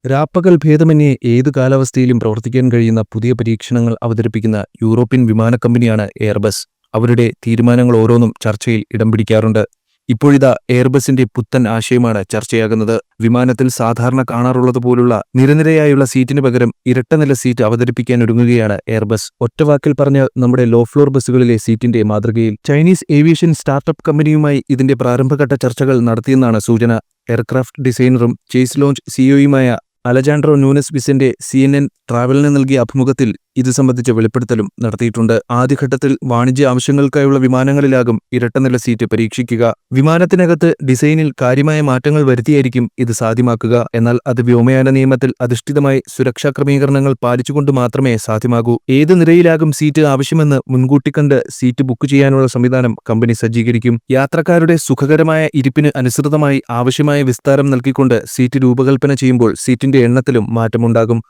രാപ്പകൽ ഭേദമന്യേ ഏതു കാലാവസ്ഥയിലും പ്രവർത്തിക്കാൻ കഴിയുന്ന പുതിയ പരീക്ഷണങ്ങൾ അവതരിപ്പിക്കുന്ന യൂറോപ്യൻ വിമാന കമ്പനിയാണ് എയർബസ്. അവരുടെ തീരുമാനങ്ങൾ ഓരോന്നും ചർച്ചയിൽ ഇടം പിടിക്കാറുണ്ട്. ഇപ്പോഴിതാ എയർബസിന്റെ പുത്തൻ ആശയമാണ് ചർച്ചയാകുന്നത്. വിമാനത്തിൽ സാധാരണ കാണാറുള്ളതുപോലുള്ള നിരനിരയായുള്ള സീറ്റിന് പകരം ഇരട്ടനില സീറ്റ് അവതരിപ്പിക്കാനൊരുങ്ങുകയാണ് എയർബസ്. ഒറ്റവാക്കിൽ പറഞ്ഞാൽ നമ്മുടെ ലോ ഫ്ലോർ ബസ്സുകളിലെ സീറ്റിന്റെ മാതൃകയിൽ. ചൈനീസ് ഏവിയേഷൻ സ്റ്റാർട്ടപ്പ് കമ്പനിയുമായി ഇതിന്റെ പ്രാരംഭഘട്ട ചർച്ചകൾ നടത്തിയെന്നാണ് സൂചന. എയർക്രാഫ്റ്റ് ഡിസൈനറും ചേസ് ലോഞ്ച് സിഇഒയുമായ അലജാൻഡ്രോ ന്യൂനസ് വിസെന്റെ CNN ട്രാവലിന് നൽകിയ അഭിമുഖത്തിൽ ഇത് സംബന്ധിച്ച വെളിപ്പെടുത്തലും നടത്തിയിട്ടുണ്ട്. ആദ്യഘട്ടത്തിൽ വാണിജ്യ ആവശ്യങ്ങൾക്കായുള്ള വിമാനങ്ങളിലാകും ഇരട്ടനില സീറ്റ് പരീക്ഷിക്കുക. വിമാനത്തിനകത്ത് ഡിസൈനിൽ കാര്യമായ മാറ്റങ്ങൾ വരുത്തിയായിരിക്കും ഇത് സാധ്യമാക്കുക. എന്നാൽ അത് വ്യോമയാന നിയമത്തിൽ അധിഷ്ഠിതമായി സുരക്ഷാ ക്രമീകരണങ്ങൾ പാലിച്ചുകൊണ്ട് മാത്രമേ സാധ്യമാകൂ. ഏത് നിരയിലാകും സീറ്റ് ആവശ്യമെന്ന് മുൻകൂട്ടി കണ്ട് സീറ്റ് ബുക്ക് ചെയ്യാനുള്ള സംവിധാനം കമ്പനി സജ്ജീകരിക്കും. യാത്രക്കാരുടെ സുഖകരമായ ഇരിപ്പിന് അനുസൃതമായി ആവശ്യമായ വിസ്താരം നൽകിക്കൊണ്ട് സീറ്റ് രൂപകൽപ്പന ചെയ്യുമ്പോൾ സീറ്റിന്റെ എണ്ണത്തിലും മാറ്റമുണ്ടാകും.